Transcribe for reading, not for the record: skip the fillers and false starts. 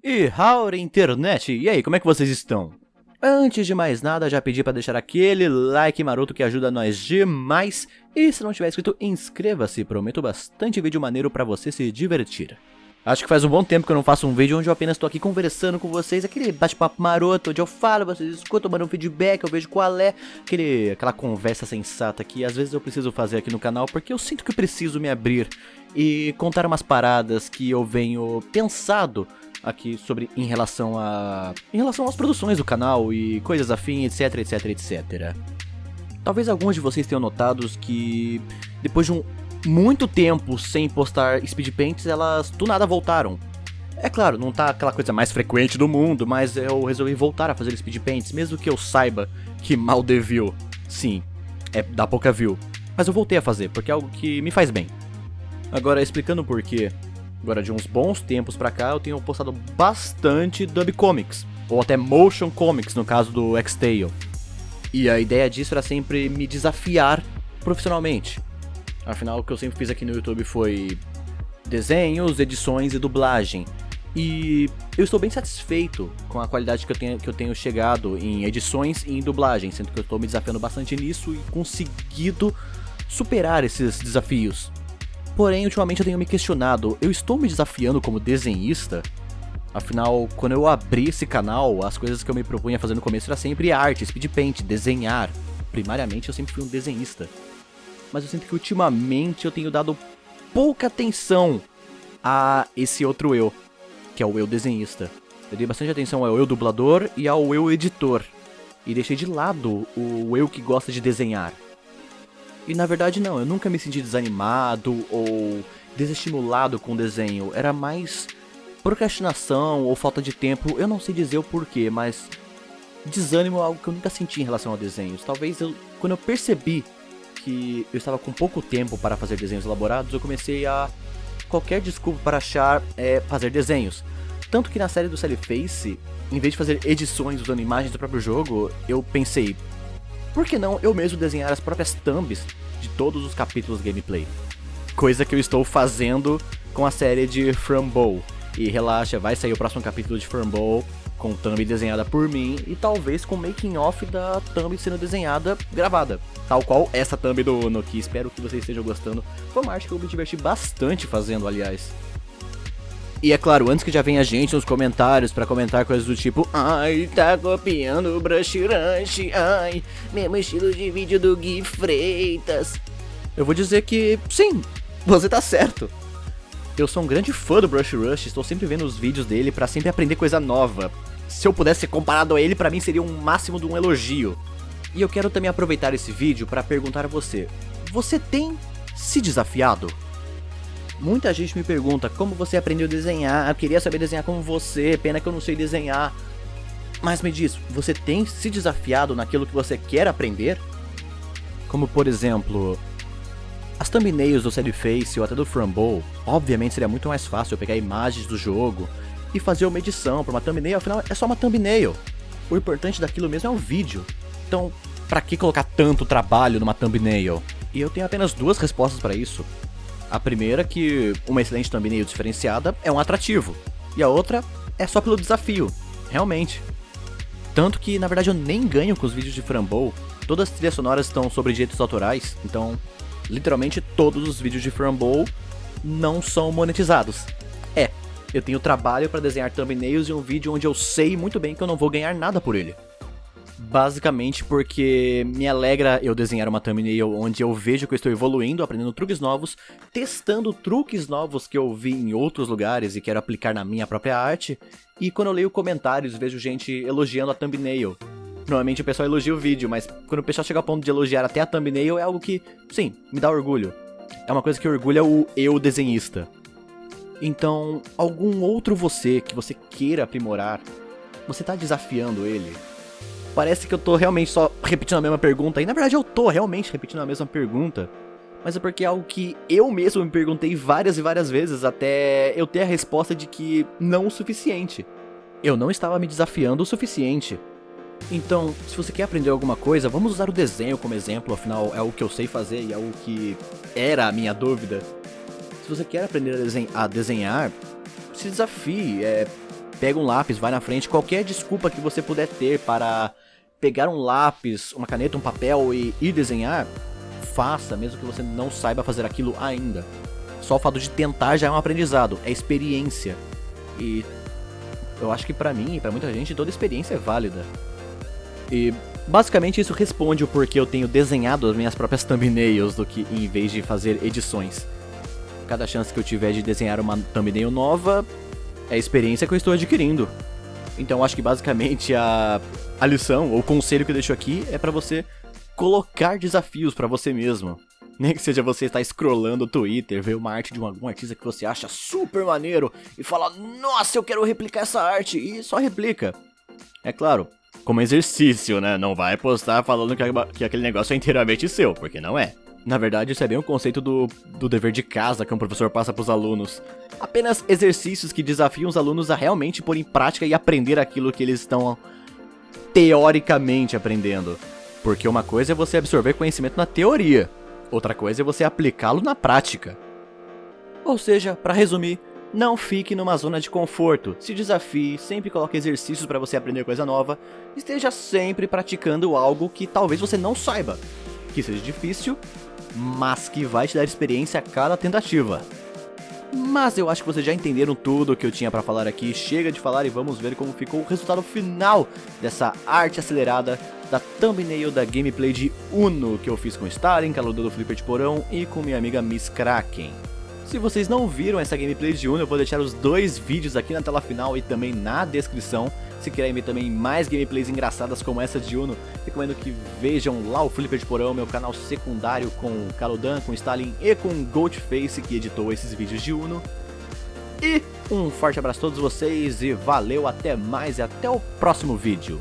E howdy internet, e aí, como é que vocês estão? Antes de mais nada, já pedi pra deixar aquele like maroto que ajuda nós demais. E se não tiver inscrito, inscreva-se, prometo bastante vídeo maneiro pra você se divertir. Acho que faz um bom tempo que eu não faço um vídeo onde eu apenas tô aqui conversando com vocês, aquele bate-papo maroto onde eu falo, vocês escutam, mandam um feedback, eu vejo qual é, aquela conversa sensata que às vezes eu preciso fazer aqui no canal, porque eu sinto que eu preciso me abrir e contar umas paradas que eu venho pensado aqui sobre em relação às produções do canal e coisas afim, etc, etc, etc. Talvez alguns de vocês tenham notado que depois de muito tempo sem postar speed paints, elas do nada voltaram. É claro, não tá aquela coisa mais frequente do mundo, mas eu resolvi voltar a fazer speed paints, mesmo que eu saiba que mal dê view. Sim, dá pouca view. Mas eu voltei a fazer, porque é algo que me faz bem. Agora, explicando o porquê. Agora, de uns bons tempos pra cá, eu tenho postado bastante dub comics, ou até motion comics, no caso do X-Tale. E a ideia disso era sempre me desafiar profissionalmente. Afinal, o que eu sempre fiz aqui no YouTube foi desenhos, edições e dublagem. E eu estou bem satisfeito com a qualidade que eu tenho chegado em edições e em dublagem, sendo que eu estou me desafiando bastante nisso e conseguido superar esses desafios. Porém, ultimamente eu tenho me questionado, eu estou me desafiando como desenhista? Afinal, quando eu abri esse canal, as coisas que eu me propunha fazer no começo era sempre arte, speed paint, desenhar. Primariamente eu sempre fui um desenhista. Mas eu sinto que ultimamente eu tenho dado pouca atenção a esse outro eu, que é o eu desenhista. Eu dei bastante atenção ao eu dublador e ao eu editor. E deixei de lado o eu que gosta de desenhar. E na verdade não, eu nunca me senti desanimado ou desestimulado com o desenho. Era mais procrastinação ou falta de tempo, eu não sei dizer o porquê, mas desânimo é algo que eu nunca senti em relação a desenhos. Talvez quando eu percebi que eu estava com pouco tempo para fazer desenhos elaborados, eu comecei a qualquer desculpa para fazer desenhos. Tanto que na série do Face, em vez de fazer edições usando imagens do próprio jogo, eu pensei, por que não eu mesmo desenhar as próprias thumbs de todos os capítulos gameplay? Coisa que eu estou fazendo com a série de Frambow. E relaxa, vai sair o próximo capítulo de Frambow com thumb desenhada por mim e talvez com making off da thumb sendo desenhada, gravada. Tal qual essa thumb do Uno, que espero que vocês estejam gostando. Foi uma arte que eu me diverti bastante fazendo, aliás. E é claro, antes que já venha gente nos comentários pra comentar coisas do tipo, ai, tá copiando o Brush Rush, ai, mesmo estilo de vídeo do Gui Freitas. Eu vou dizer que, sim, você tá certo. Eu sou um grande fã do Brush Rush, estou sempre vendo os vídeos dele pra sempre aprender coisa nova. Se eu pudesse ser comparado a ele, pra mim seria um máximo de um elogio. E eu quero também aproveitar esse vídeo pra perguntar a você, você tem se desafiado? Muita gente me pergunta como você aprendeu a desenhar, eu queria saber desenhar como você, pena que eu não sei desenhar. Mas me diz, você tem se desafiado naquilo que você quer aprender? Como por exemplo, as thumbnails do Face ou até do Frambow, obviamente seria muito mais fácil eu pegar imagens do jogo e fazer uma edição para uma thumbnail, afinal é só uma thumbnail. O importante daquilo mesmo é o vídeo. Então, pra que colocar tanto trabalho numa thumbnail? E eu tenho apenas duas respostas para isso. A primeira, que uma excelente thumbnail diferenciada é um atrativo. E a outra é só pelo desafio, realmente. Tanto que, na verdade, eu nem ganho com os vídeos de Frambow. Todas as trilhas sonoras estão sobre direitos autorais, então, literalmente, todos os vídeos de Frambow não são monetizados. Eu tenho trabalho para desenhar thumbnails e um vídeo onde eu sei muito bem que eu não vou ganhar nada por ele. Basicamente porque me alegra eu desenhar uma thumbnail onde eu vejo que eu estou evoluindo, aprendendo truques novos, testando truques novos que eu vi em outros lugares e quero aplicar na minha própria arte, e quando eu leio comentários vejo gente elogiando a thumbnail. Normalmente o pessoal elogia o vídeo, mas quando o pessoal chega ao ponto de elogiar até a thumbnail é algo que, sim, me dá orgulho. É uma coisa que orgulha o eu desenhista. Então, algum outro você que você queira aprimorar, você tá desafiando ele? Parece que eu tô realmente só repetindo a mesma pergunta, e na verdade eu tô realmente repetindo a mesma pergunta, mas é porque é algo que eu mesmo me perguntei várias e várias vezes até eu ter a resposta de que não o suficiente. Eu não estava me desafiando o suficiente. Então, se você quer aprender alguma coisa, vamos usar o desenho como exemplo, afinal é o que eu sei fazer e é o que era a minha dúvida. Se você quer aprender a desenhar, se desafie, pega um lápis, vai na frente, qualquer desculpa que você puder ter para pegar um lápis, uma caneta, um papel e ir desenhar, faça, mesmo que você não saiba fazer aquilo ainda. Só o fato de tentar já é um aprendizado, é experiência. E eu acho que pra mim e pra muita gente toda experiência é válida. E basicamente isso responde o porquê eu tenho desenhado as minhas próprias thumbnails do que em vez de fazer edições. Cada chance que eu tiver de desenhar uma thumbnail nova é a experiência que eu estou adquirindo. Então acho que basicamente a lição, ou o conselho que eu deixo aqui é pra você colocar desafios pra você mesmo. Nem que seja você estar scrollando o Twitter, ver uma arte de algum artista que você acha super maneiro e falar, nossa, eu quero replicar essa arte, e só replica. É claro, como exercício, né? Não vai postar falando que aquele negócio é inteiramente seu, porque não é. Na verdade, isso é bem o conceito do dever de casa que um professor passa pros alunos. Apenas exercícios que desafiam os alunos a realmente pôr em prática e aprender aquilo que eles estão teoricamente aprendendo. Porque uma coisa é você absorver conhecimento na teoria, outra coisa é você aplicá-lo na prática. Ou seja, para resumir, não fique numa zona de conforto, se desafie, sempre coloque exercícios para você aprender coisa nova, esteja sempre praticando algo que talvez você não saiba, que seja difícil, mas que vai te dar experiência a cada tentativa. Mas eu acho que vocês já entenderam tudo o que eu tinha pra falar aqui, chega de falar e vamos ver como ficou o resultado final dessa arte acelerada da thumbnail da gameplay de Uno que eu fiz com o Stalin, Caluda do Flipper de Porão e com minha amiga Miss Kraken. Se vocês não viram essa gameplay de Uno, eu vou deixar os dois vídeos aqui na tela final e também na descrição. Se querem ver também mais gameplays engraçadas como essa de Uno, recomendo que vejam lá o Flipper de Porão, meu canal secundário com o Caludan, com o Stalin e com o Goldface que editou esses vídeos de Uno. E um forte abraço a todos vocês e valeu, até mais e até o próximo vídeo.